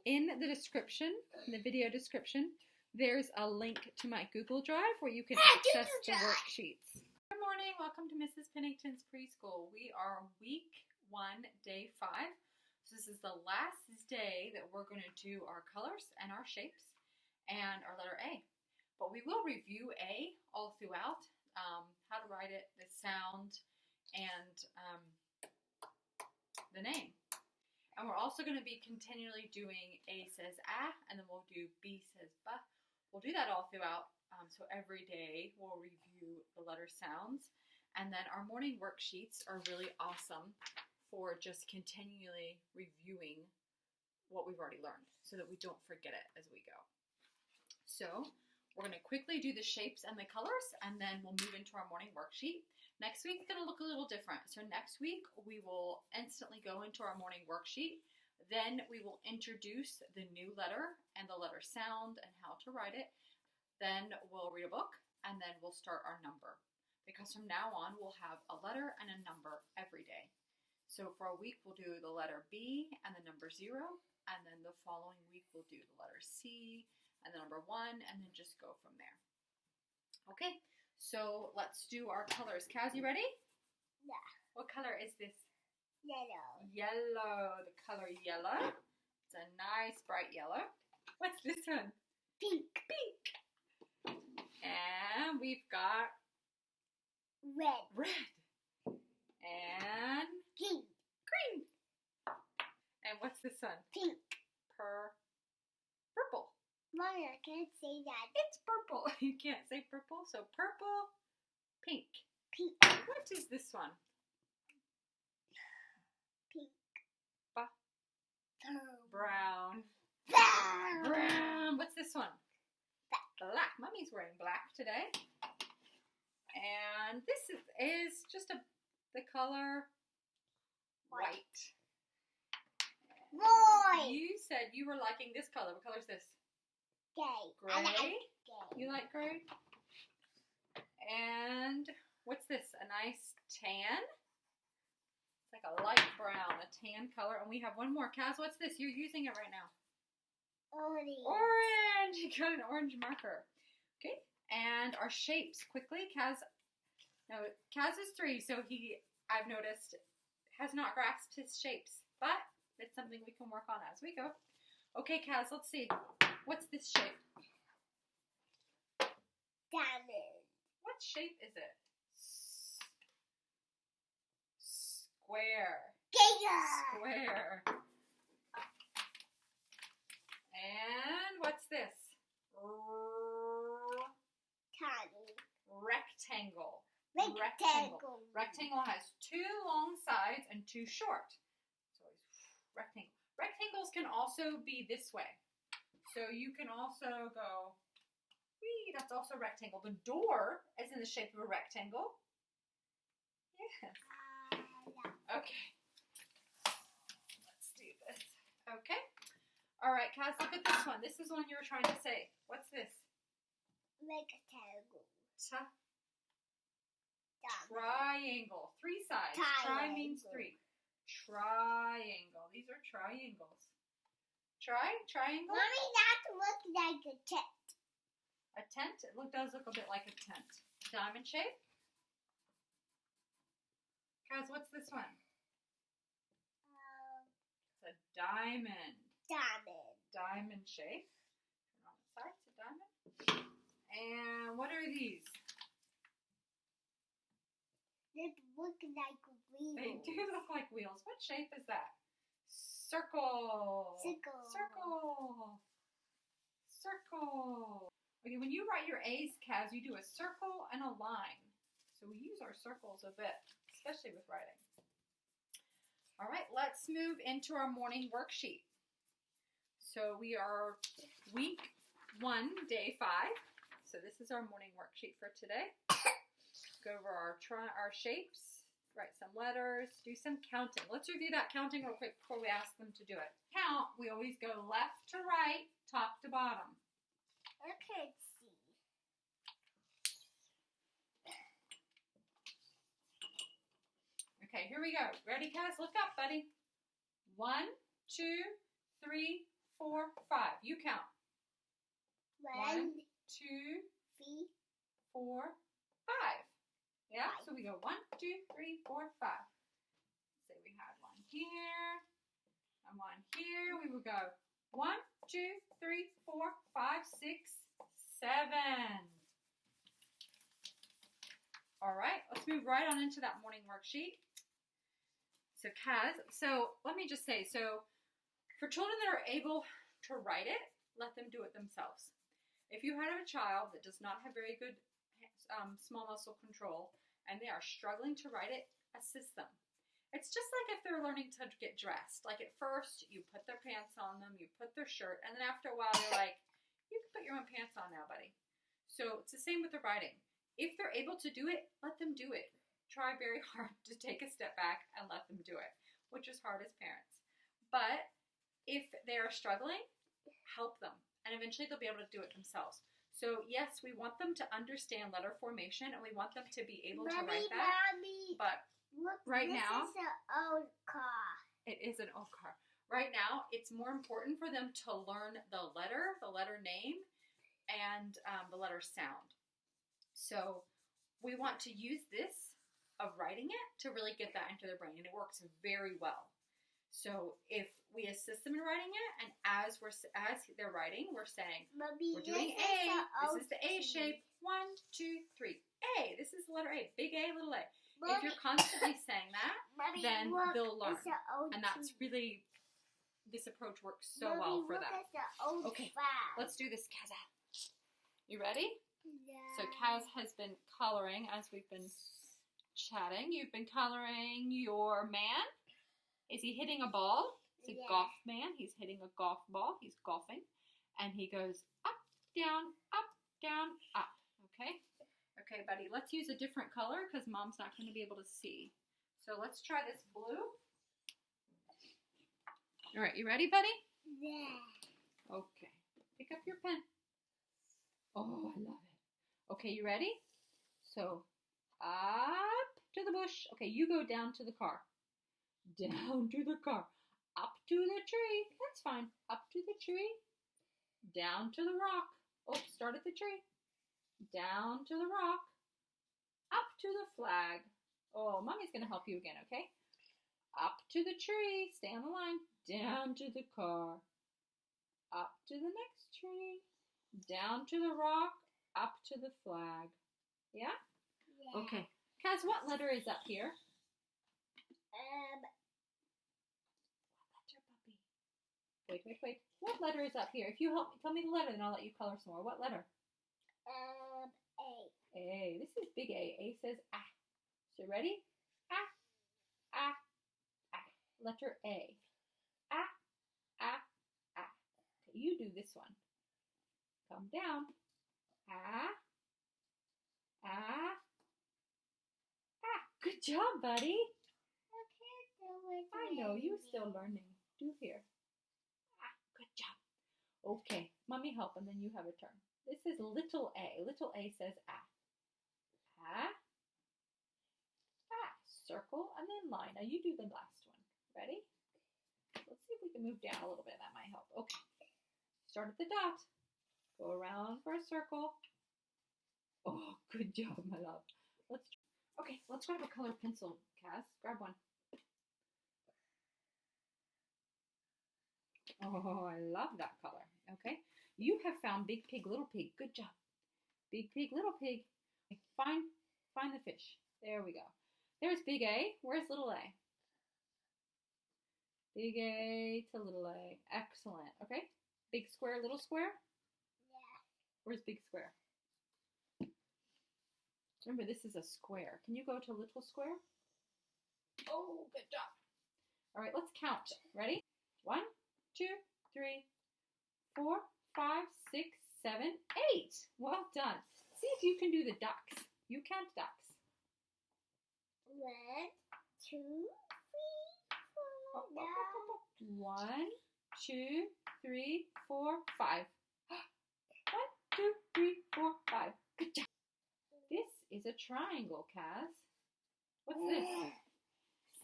In the description, in the video description, there's a link to my Google Drive where you can access the worksheets. Good morning. Welcome to Mrs. Pennington's Preschool. We are week 1, day 5. So this is the last day that we're going to do our colors and our shapes and our letter A. But we will review A all throughout, how to write it, the sound, and the name. And we're also going to be continually doing A says ah, and then we'll do B says ba. We'll do that all throughout. So every day we'll review the letter sounds. And then our morning worksheets are really awesome for just continually reviewing what we've already learned so that we don't forget it as we go. So we're going to quickly do the shapes and the colors, and then we'll move into our morning worksheet. Next week is going to look a little different. So next week we will instantly go into our morning worksheet. Then we will introduce the new letter and the letter sound and how to write it. Then we'll read a book, and then we'll start our number. Because from now on we'll have a letter and a number every day. So for a week we'll do the letter B and the number 0, and then the following week we'll do the letter C and the number 1, and then just go from there. Okay. So let's do our colors. Kaz, you ready? Yeah. What color is this? Yellow. Yellow. The color yellow. It's a nice bright yellow. What's this one? Pink. Pink. And we've got Red. red. And Green. green. And what's this one? Pink. Purple. Mommy, I can't say that. It's purple. You can't say purple, so purple, pink. Pink. What is this one? Pink. Brown. Brown. Brown. What's this one? Black. Mommy's wearing black today. And this is just the color white. Boy. You said you were liking this color. What color is this? Gray. Gray. I like gray. You like gray? And what's this? A nice tan? It's like a light brown, a tan color. And we have one more. Kaz, what's this? You're using it right now. Orange. Orange. You got an orange marker. Okay. And our shapes quickly. Kaz is 3, so I've noticed, has not grasped his shapes. But it's something we can work on as we go. Okay, Kaz, let's see. What's this shape? Diamond. What shape is it? Square. Square. And what's this? Tiny. Rectangle. Rectangle. Rectangle has 2 long sides and 2 short. So rectangle. Rectangles can also be this way. So you can also go, whee, that's also a rectangle. The door is in the shape of a rectangle. Yes. Okay. Let's do this. Okay. All right, Kaz, look at this one. This is one you were trying to say. What's this? Rectangle. Triangle. 3 sides. Tri means 3. Triangle. These are triangles. Triangle? Mommy, that looks like a tent. A tent? It does look a bit like a tent. Diamond shape? Kaz, what's this one? It's a diamond. Diamond shape. Turn on the side, it's a diamond. And what are these? They look like wheels. They do look like wheels. What shape is that? Circle. Okay, when you write your A's, Kaz, you do a circle and a line. So we use our circles a bit, especially with writing. All right, let's move into our morning worksheet. So we are week 1, day 5. So this is our morning worksheet for today. Go over our shapes, write some letters, do some counting. Let's review that counting real quick before we ask them to do it. Count, we always go left to right, top to bottom. I can't see. Okay, here we go. Ready, Kaz? Look up, buddy. 1, 2, 3, 4, 5. You count. 1, 2, 3, 4, 5. Yeah, so we go 1, 2, 3, 4, 5. Say we had one here and one here. We would go 1, 2, 3, 4, 5, 6, 7. All right, let's move right on into that morning worksheet. So Kaz, let me just say, for children that are able to write it, let them do it themselves. If you have a child that does not have very good small muscle control and they are struggling to write it, assist them. It's just like if they're learning to get dressed. Like at first, you put their pants on them, you put their shirt, and then after a while, you're like, you can put your own pants on now, buddy. So it's the same with the writing. If they're able to do it, let them do it. Try very hard to take a step back and let them do it, which is hard as parents. But if they are struggling, help them, and eventually they'll be able to do it themselves. So yes, we want them to understand letter formation, and we want them to be able to write that. Mommy, but look, right now, this is an old car. it is an old car. Right now, it's more important for them to learn the letter name, and the letter sound. So we want to use this of writing it to really get that into their brain, and it works very well. So if we assist them in writing it, and as they're writing, we're saying, Mommy, we're doing A. This is the A shape. 1, 2, 3. A. This is the letter A. Big A, little A. Mommy, If you're constantly saying that, Mommy, then look, they'll learn. it's an old And that's tree. really, this approach works so Mommy, well for look, that. it's an old Okay, flag. let's do this, Kaza. You ready? Yeah. So Kaz has been coloring as we've been chatting. You've been coloring your man. Is he hitting a ball? It's a Yeah. golf man. He's hitting a golf ball. He's golfing. And he goes up, down, up. Okay? Okay, buddy. Let's use a different color because Mom's not going to be able to see. So let's try this blue. All right, you ready, buddy? Yeah. Okay. Pick up your pen. Oh, I love it. Okay, you ready? So, up to the bush. Okay, you go down to the car. Down to the car. Up to the tree. That's fine. Up to the tree. Down to the rock. Oh, start at the tree. Down to the rock. Up to the flag. Oh, Mommy's going to help you again, okay? Up to the tree. Stay on the line. Down to the car. Up to the next tree. Down to the rock. Up to the flag. Yeah? Yeah. Okay. Kaz, what letter is up here? Wait. What letter is up here? If you help me, tell me the letter, then I'll let you color some more. What letter? A. A. This is big A. A says ah. So ready? Ah. Letter A. Ah. Okay, you do this one. Come down. Ah. Good job, buddy. I can't do it. I know, you're still learning. Do here. Good job. Okay, Mommy help, and then you have a turn. This is little A. Little A says ah. Circle, and then line. Now you do the last one. Ready? Let's see if we can move down a little bit. That might help. Okay. Start at the dot. Go around for a circle. Oh, good job, my love. Let's grab a colored pencil, Kaz. Grab one. Oh, I love that color. Okay. You have found Big Pig, Little Pig. Good job. Big Pig, Little Pig. Find the fish. There we go. There's Big A. Where's Little A? Big A to Little A. Excellent. Okay. Big square, little square. Yeah. Where's Big Square? Remember, this is a square. Can you go to little square? Oh, good job. All right, let's count. Ready? 1, 2, 3, 4, 5, 6, 7, 8. Well done. See if you can do the ducks. You count ducks. 1, 2, 3, 4. Up. 1, 2, 3, 4, 5. 1, 2, 3, 4, 5. Good job. This is a triangle, Kaz. What's this?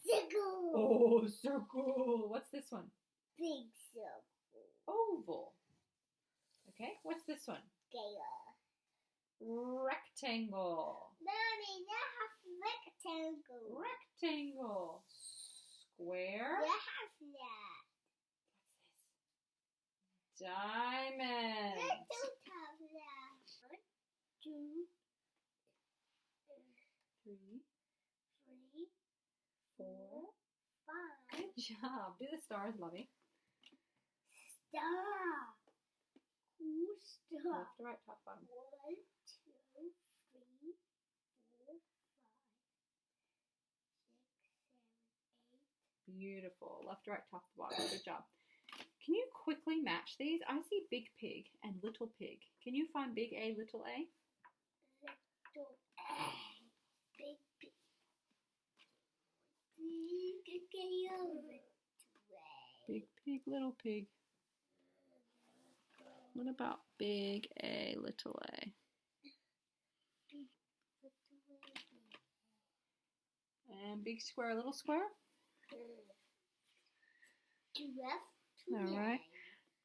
Circle. Oh, circle. What's this one? Big circle. Oh, oval. Okay, what's this one? Rectangle. Mommy, that has rectangle. Rectangle. Square. That has that. Diamond. That don't have that. 1, 2, 3, 3, 4. 5. Good job. Do the stars, Lovey. Star. Cool star. Left to right, top, bottom. 1, 2, 3, 4, 5, 6, 7, 8. Beautiful. Left to right, top to bottom. Good job. Can you quickly match these? I see Big Pig and Little Pig. Can you find Big A, Little A? Little A. Big P. Big Pig, Little Pig. What about Big A, Little A? And Big Square, Little Square? All right.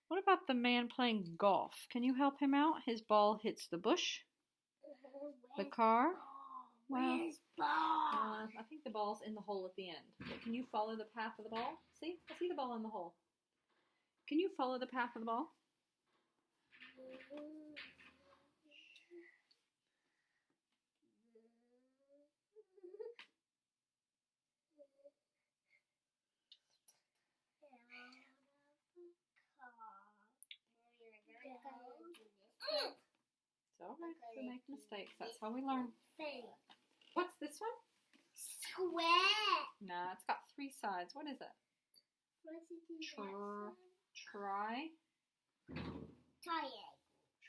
What about the man playing golf? Can you help him out? His ball hits the bush, the car. Well, I think the ball's in the hole at the end. But can you follow the path of the ball? See? I see the ball in the hole. Can you follow the path of the ball? It's all right. We make mistakes. That's how we learn. What's this one? Square. Nah, it's got 3 sides. What is it? Triangle. Triangle.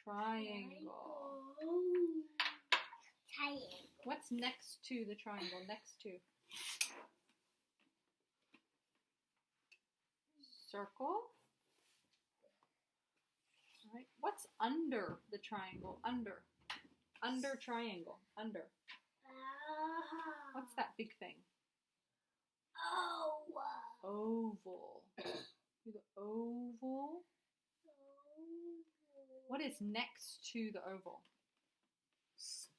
Triangle. What's next to the triangle? Next to? Circle. All right. What's under the triangle? Under. Under triangle. Under. What's that big thing? Oval. Do the oval. What is next to the oval?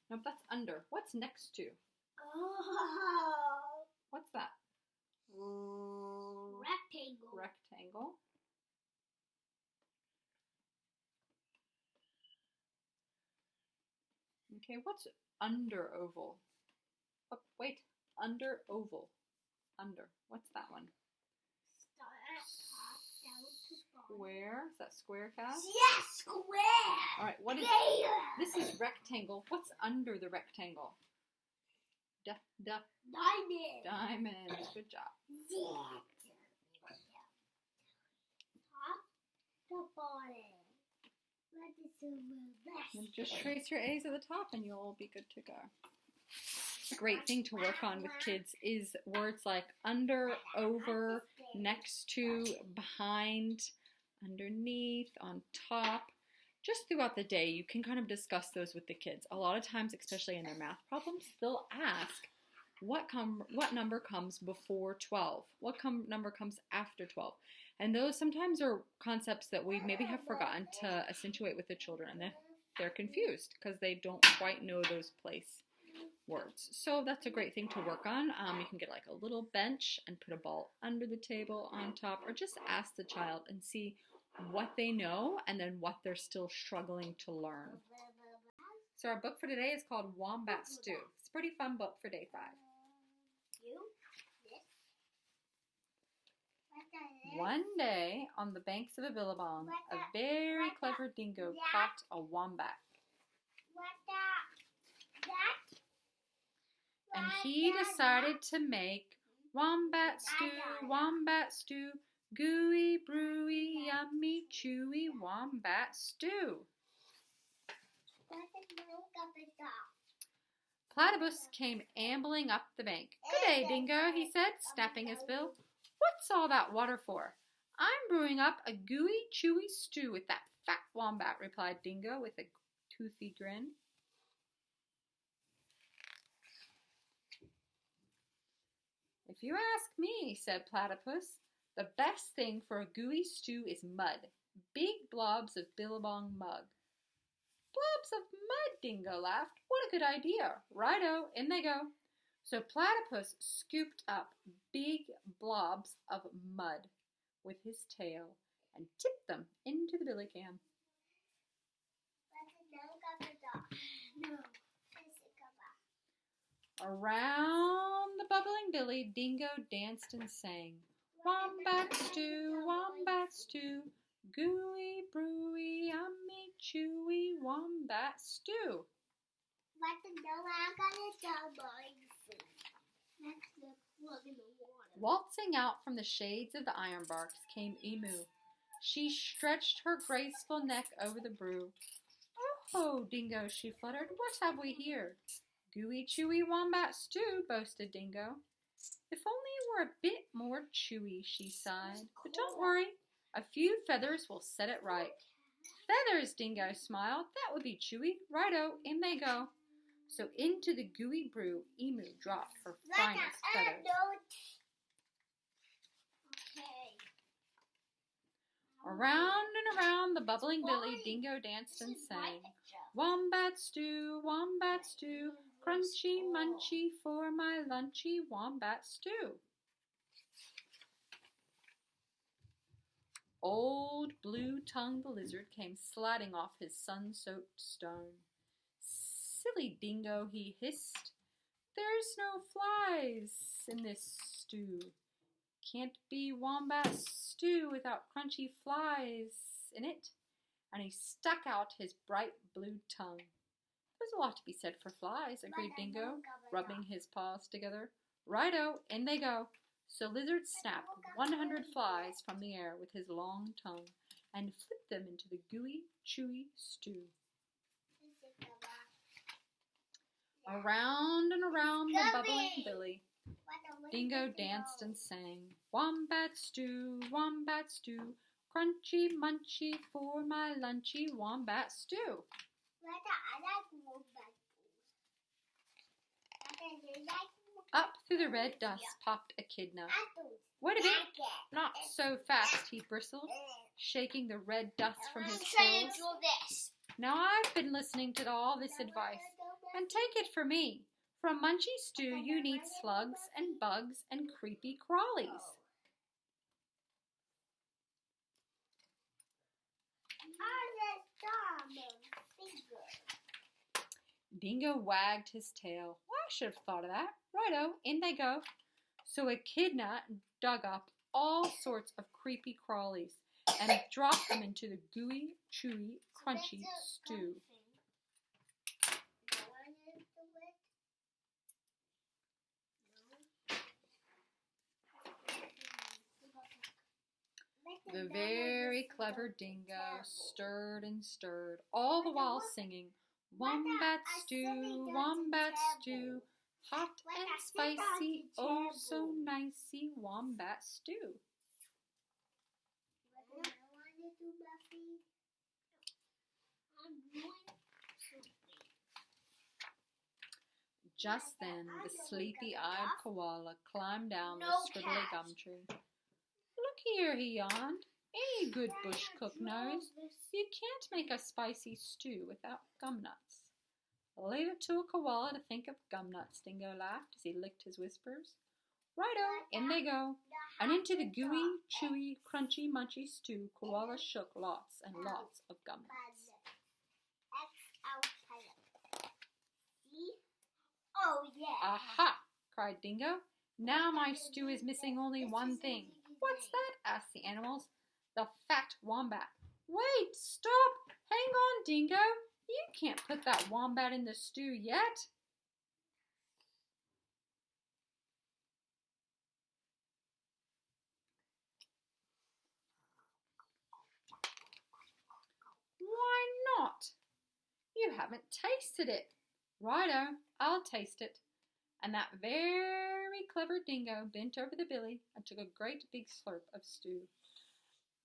Nope, that's under. What's next to? What's that? Rectangle. Rectangle. Okay, what's under oval? Oh, wait, under oval. Under. What's that one? Square. Is that square, Cass? Yes, square. All right, what is this? Is rectangle. What's under the rectangle? Diamond. Diamond. Good job. Top to bottom. What is the best? And just trace your A's at the top and you'll all be good to go. A great thing to work on with kids is words like under, over, next to, behind, underneath, on top. Just throughout the day, you can kind of discuss those with the kids. A lot of times, especially in their math problems, they'll ask what number comes before 12? What number comes after 12? And those sometimes are concepts that we maybe have forgotten to accentuate with the children, and they're confused because they don't quite know those place words. So that's a great thing to work on. You can get like a little bench and put a ball under the table on top, or just ask the child and see what they know and then what they're still struggling to learn. So our book for today is called Wombat Stew. It's a pretty fun book for day 5. One day, on the banks of a billabong, a very clever dingo caught a wombat. And he decided to make wombat stew, gooey, brewy, yummy, chewy wombat stew. Platypus came ambling up the bank. "Good day, Dingo," he said, snapping his bill. "What's all that water for?" "I'm brewing up a gooey, chewy stew with that fat wombat," replied Dingo with a toothy grin. "If you ask me," said Platypus, "the best thing for a gooey stew is mud. big blobs of billabong mud. Blobs of mud, Dingo laughed. What a good idea. Righto, in they go. So Platypus scooped up big blobs of mud with his tail and tipped them into the billy can. Around the bubbling billy, Dingo danced and sang. Wombat stew, gooey, brewy, yummy, chewy, wombat stew. Waltzing out from the shades of the ironbarks came Emu. She stretched her graceful neck over the brew. Oh, Dingo, she fluttered, what have we here? Gooey, chewy wombat stew, boasted Dingo. If only it were a bit more chewy, she sighed. But don't worry, a few feathers will set it right. Feathers, Dingo smiled. That would be chewy. Righto, in they go. So into the gooey brew, Emu dropped her finest feathers. Around and around the bubbling billy, Dingo danced and sang. Wombat stew, crunchy munchy for my lunchy wombat stew. Old Blue-tongued the lizard came sliding off his sun-soaked stone. Silly Dingo, he hissed. There's no flies in this stew. Can't be wombat stew without crunchy flies in it. And he stuck out his bright blue tongue. There's a lot to be said for flies, agreed Dingo, rubbing his paws together. Righto, in they go. So Lizard snapped 100 flies from the air with his long tongue and flipped them into the gooey, chewy stew. Around and around the bubbling billy, Dingo danced and sang. Wombat stew, crunchy munchy for my lunchy wombat stew. Up through the red dust popped Echidna. Wait a bit, not so fast, he bristled, shaking the red dust from his quills. Now I've been listening to all this advice, and take it from me. For a munchy stew, you need slugs and bugs and creepy crawlies. Dingo wagged his tail. Well, I should have thought of that. Righto, in they go. So Echidna dug up all sorts of creepy crawlies and dropped them into the gooey, chewy, crunchy stew. The very clever Dingo stirred and stirred, all the while singing, Wombat stew, hot and spicy, oh so nicey, wombat stew. Just then, the sleepy-eyed koala climbed down the scribbly gum tree. Look here, he yawned. Any good bush cook knows you can't make a spicy stew without gum nuts. Leave it to a koala to think of gum nuts, Dingo laughed as he licked his whiskers. Righto, in they go. And into the gooey, chewy, crunchy, munchy stew, koala shook lots and lots of gum nuts. Oh, yeah. Aha, cried Dingo. Now my stew is missing only one thing. What's that? Asked the animals. The fat wombat. Wait, stop! Hang on, Dingo. You can't put that wombat in the stew yet. Why not? You haven't tasted it. Righto, I'll taste it. And that very clever Dingo bent over the billy and took a great big slurp of stew.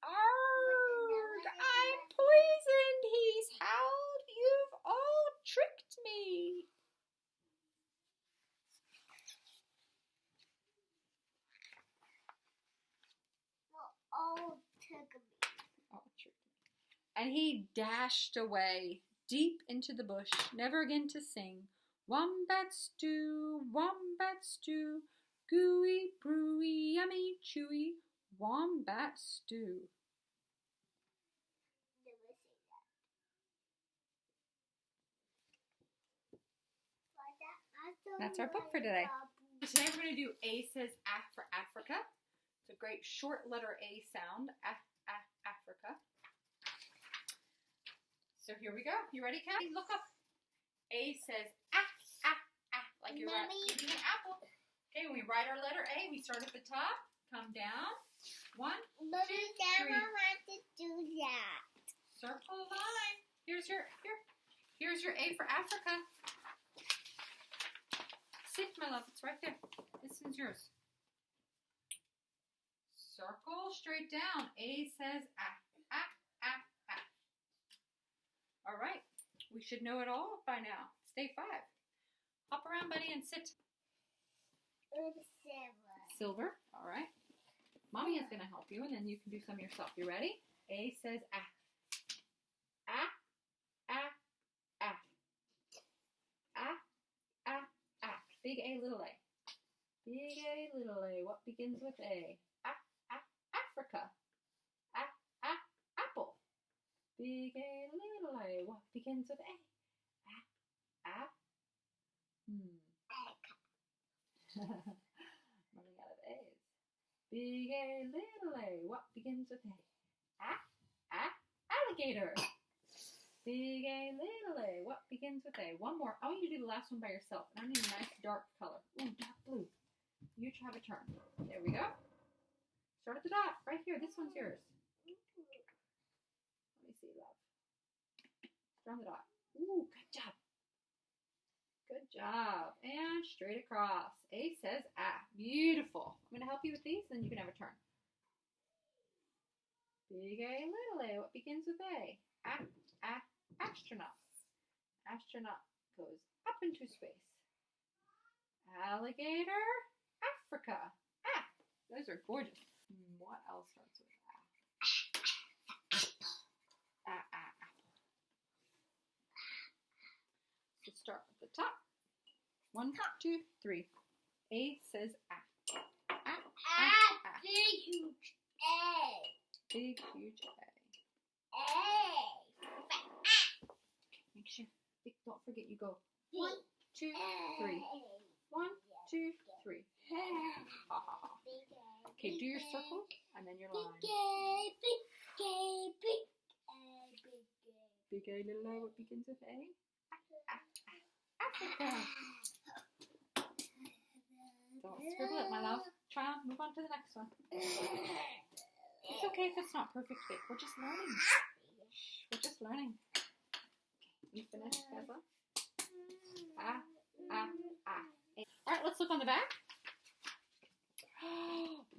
Arrgh! I'm poisoned, he's howled. You've all tricked me. All took me. All tricked me. And he dashed away deep into the bush, never again to sing. Wombat stew, gooey, brewy, yummy, chewy, wombat stew. Never say that. That's our book for today. Today we're going to do A says A for Africa. It's a great short letter A sound. Africa. So here we go. You ready, Kat? Look up. A says like you're eating an apple. Okay, when we write our letter A, we start at the top, come down. 1, 2, 3. Never want to do that. Circle line. Here's your A for Africa. Sit, my love. It's right there. This one's yours. Circle straight down. A says A. All right. We should know it all by now. Stay 5. Hop around, buddy, and sit. Silver. All right. Mommy is going to help you, and then you can do some yourself. You ready? A says A. Big A, little a. Big A, little a. What begins with A? Africa. Apple. Big A, little a. What begins with A? Running out of A's. Big A, little a. What begins with A? Alligator. Big A, little a. What begins with A? One more. I want you to do the last one by yourself. And I need a nice dark color. Ooh, dark blue. You try to turn. There we go. Start at the top. Right here. This one's yours. Let me see, love. Start on the dot. Ooh, good job. Good job. And straight across. A says A. Beautiful. I'm going to help you with these, then you can have a turn. Big A, little a. What begins with A? Astronaut. Astronaut goes up into space. Alligator. Africa. Those are gorgeous. What else starts with apple? So start at the top. 1, 2, 3. A says A. Big huge A. Big huge A. Make sure. Don't forget you go. 1, 2, 3. 1, 2, 3. Ha ha ha. Okay, do your circle and then your line. Big A, little a. What begins with A? Africa. Don't scribble it, my love. Try on. Move on to the next one. It's okay if it's not perfect fit. We're just learning. We're just learning. Okay, you finished, Tesla? All right, let's look on the back.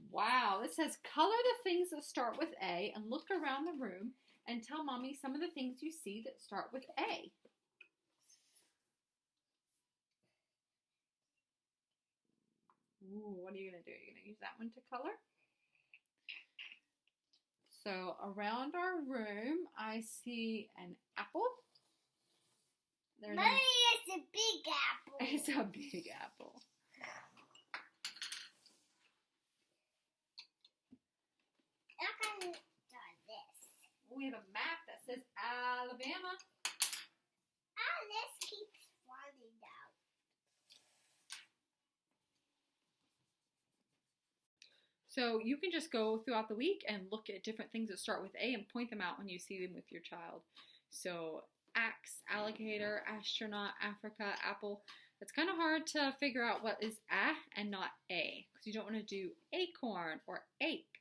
Wow, it says color the things that start with A and look around the room and tell mommy some of the things you see that start with A. Ooh, what are you going to do? You're going to use that one to color? So around our room, I see an apple. Mommy, it's a big apple. It's a big apple. I'm going to do this. We have a map that says Alabama. This keeps falling out. So you can just go throughout the week and look at different things that start with A and point them out when you see them with your child. So axe, alligator, astronaut, Africa, apple. It's kind of hard to figure out what is A and not A because you don't want to do acorn or ape.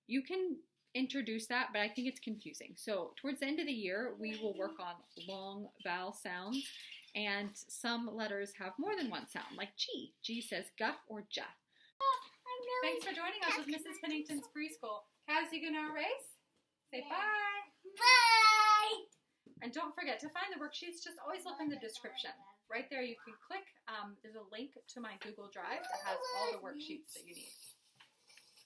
You can introduce that, but I think it's confusing. So towards the end of the year, we will work on long vowel sounds, and some letters have more than one sound, like G. G says guh or ja. Thanks for joining us with Mrs. Pennington's Preschool. Kaz, you gonna erase? Say bye. Bye. And don't forget to find the worksheets. Just always look in the description. Right there, you can click. There's a link to my Google Drive that has all the worksheets that you need.